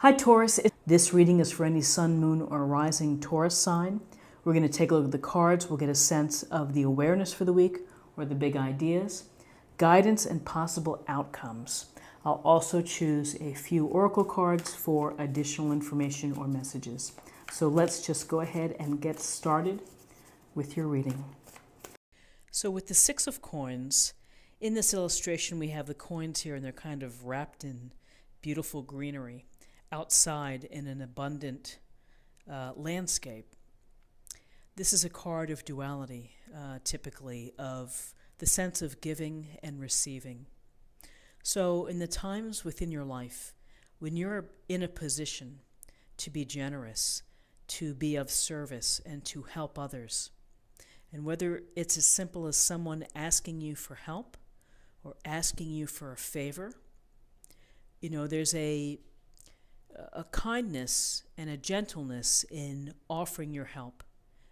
Hi Taurus, this reading is for any sun, moon, or rising Taurus sign. We're going to take a look at the cards. We'll get a sense of the awareness for the week or the big ideas, guidance, and possible outcomes. I'll also choose a few oracle cards for additional information or messages. So let's just go ahead and get started with your reading. So with the Six of Coins, in this illustration we have the coins here and they're kind of wrapped in beautiful greenery outside in an abundant landscape. This is a card of duality, typically, of the sense of giving and receiving. So in the times within your life, when you're in a position to be generous, to be of service, and to help others, and whether it's as simple as someone asking you for help or asking you for a favor, there's a kindness and a gentleness in offering your help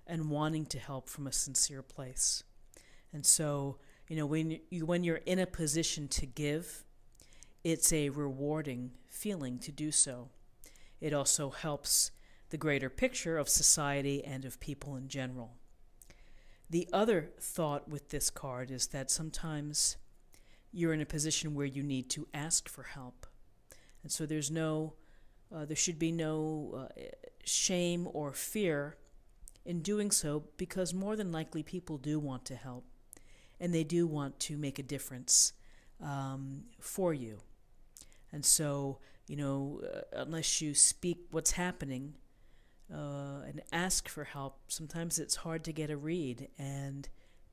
and wanting to help from a sincere place. And so, when you're in a position to give, it's a rewarding feeling to do so. It also helps the greater picture of society and of people in general. The other thought with this card is that sometimes you're in a position where you need to ask for help. And so there should be no shame or fear in doing so, because more than likely people do want to help and they do want to make a difference for you. And so, unless you speak what's happening and ask for help, sometimes it's hard to get a read, and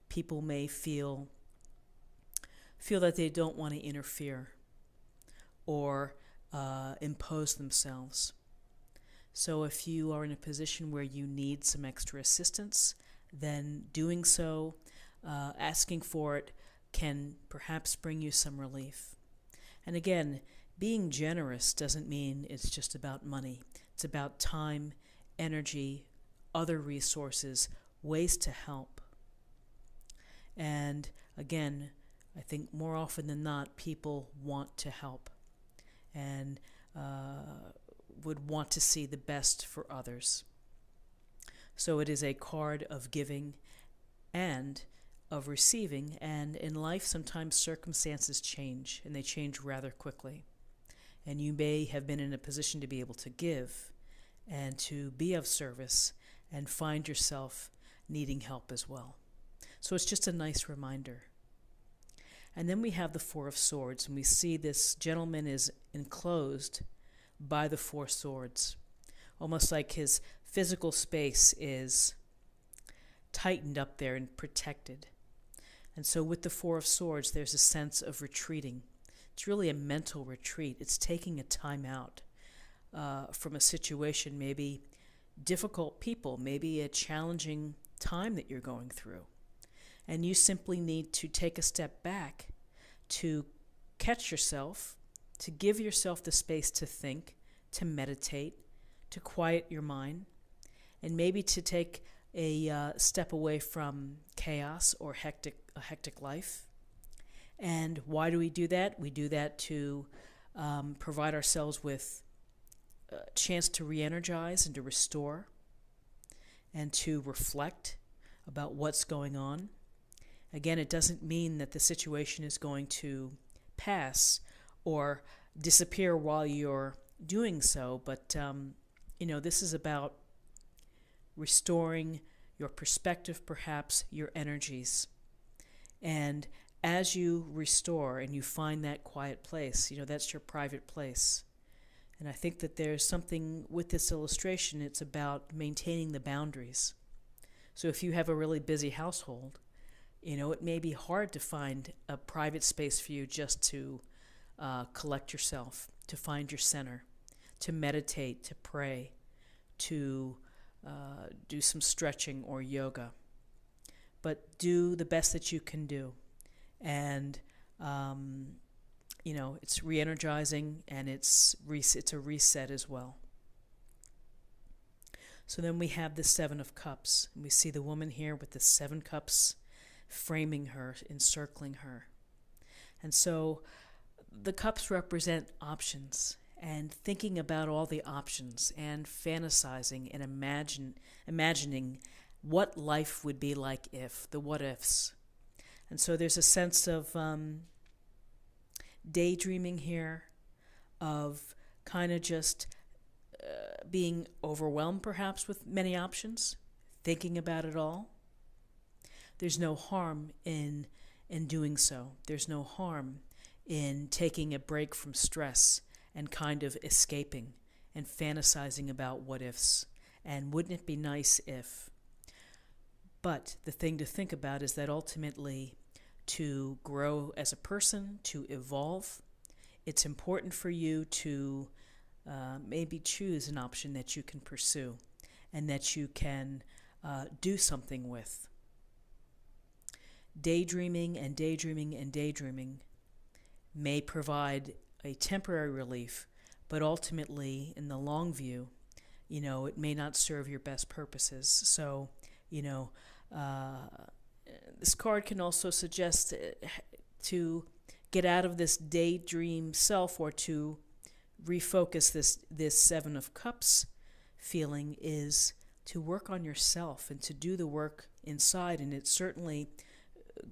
people may feel that they don't want to interfere or impose themselves. So if you are in a position where you need some extra assistance, then doing so, asking for it, can perhaps bring you some relief. And again, being generous doesn't mean it's just about money. It's about time, energy, other resources, ways to help. And again, I think more often than not, people want to help and would want to see the best for others. So it is a card of giving and of receiving, and in life sometimes circumstances change, and they change rather quickly. And you may have been in a position to be able to give and to be of service and find yourself needing help as well. So it's just a nice reminder. And then we have the Four of Swords, and we see this gentleman is enclosed by the Four Swords, almost like his physical space is tightened up there and protected. And so with the Four of Swords, there's a sense of retreating. It's really a mental retreat. It's taking a time out from a situation, maybe difficult people, maybe a challenging time that you're going through. And you simply need to take a step back to catch yourself, to give yourself the space to think, to meditate, to quiet your mind, and maybe to take a step away from chaos or a hectic life. And why do we do that? We do that to provide ourselves with a chance to re-energize and to restore and to reflect about what's going on. Again, it doesn't mean that the situation is going to pass or disappear while you're doing so, but this is about restoring your perspective, perhaps your energies. And as you restore and you find that quiet place, that's your private place. And I think that there's something with this illustration, it's about maintaining the boundaries. So if you have a really busy household, it may be hard to find a private space for you just to collect yourself, to find your center, to meditate, to pray, to do some stretching or yoga. But do the best that you can do. And, it's re-energizing, and it's a reset as well. So then we have the Seven of Cups. And we see the woman here with the 7 cups framing her, encircling her. And so the cups represent options and thinking about all the options and fantasizing and imagining what life would be like if, the what ifs. And so there's a sense of daydreaming here, of kind of just being overwhelmed perhaps with many options, thinking about it all. There's no harm in doing so. There's no harm in taking a break from stress and kind of escaping and fantasizing about what ifs. And wouldn't it be nice if? But the thing to think about is that ultimately, to grow as a person, to evolve, it's important for you to maybe choose an option that you can pursue and that you can do something with. Daydreaming and daydreaming and daydreaming may provide a temporary relief, but ultimately, in the long view, it may not serve your best purposes. So, this card can also suggest to get out of this daydream self, or to refocus this Seven of Cups feeling, is to work on yourself and to do the work inside. And it certainly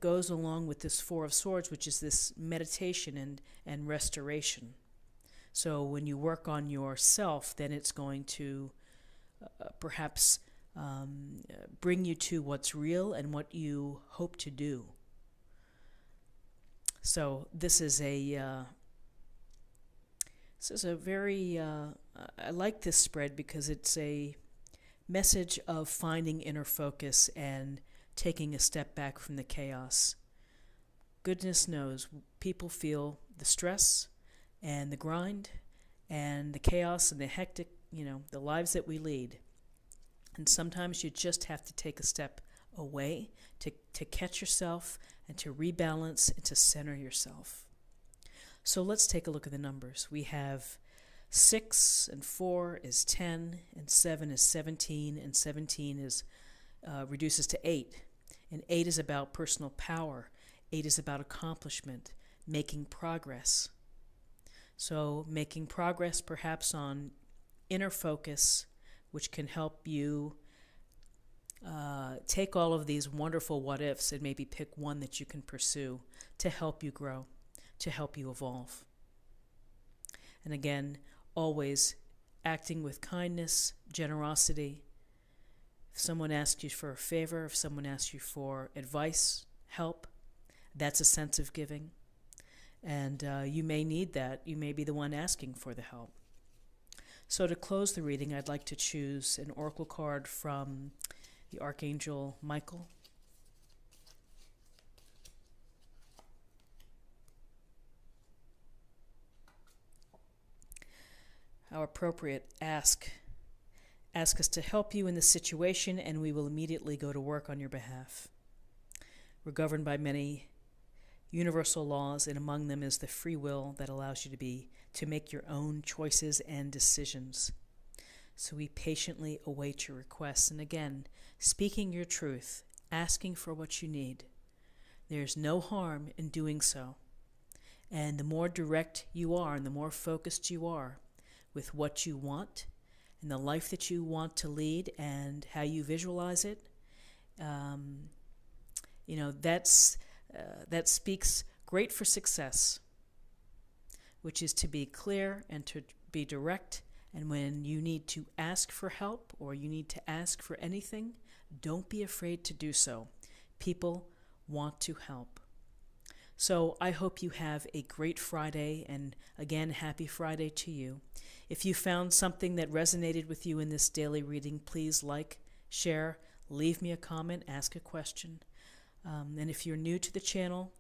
goes along with this Four of Swords, which is this meditation and restoration. So when you work on yourself, then it's going to perhaps bring you to what's real and what you hope to do. So this is a very I like this spread because it's a message of finding inner focus and taking a step back from the chaos. Goodness knows, people feel the stress and the grind and the chaos and the hectic, the lives that we lead. And sometimes you just have to take a step away to catch yourself and to rebalance and to center yourself. So let's take a look at the numbers. We have 6 and 4 is 10, and 7 is 17, and 17 is reduces to 8. And 8 is about personal power. 8 is about accomplishment, making progress. So making progress perhaps on inner focus, which can help you take all of these wonderful what ifs and maybe pick one that you can pursue to help you grow, to help you evolve. And again, always acting with kindness, generosity. If someone asks you for a favor, if someone asks you for advice, help, that's a sense of giving. And you may need that. You may be the one asking for the help. So to close the reading, I'd like to choose an oracle card from the Archangel Michael. How appropriate. Ask us to help you in this situation, and we will immediately go to work on your behalf. We're governed by many universal laws, and among them is the free will that allows you to make your own choices and decisions. So we patiently await your requests. And again, speaking your truth, asking for what you need. There's no harm in doing so. And the more direct you are and the more focused you are with what you want and the life that you want to lead and how you visualize it, that speaks great for success, which is to be clear and to be direct. And when you need to ask for help or you need to ask for anything, don't be afraid to do so. People want to help. So I hope you have a great Friday, and again, happy Friday to you. If you found something that resonated with you in this daily reading, please like, share, leave me a comment, ask a question. And if you're new to the channel,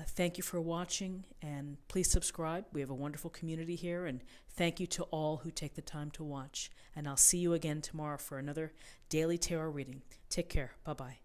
thank you for watching, and please subscribe. We have a wonderful community here, and thank you to all who take the time to watch. And I'll see you again tomorrow for another daily tarot reading. Take care. Bye-bye.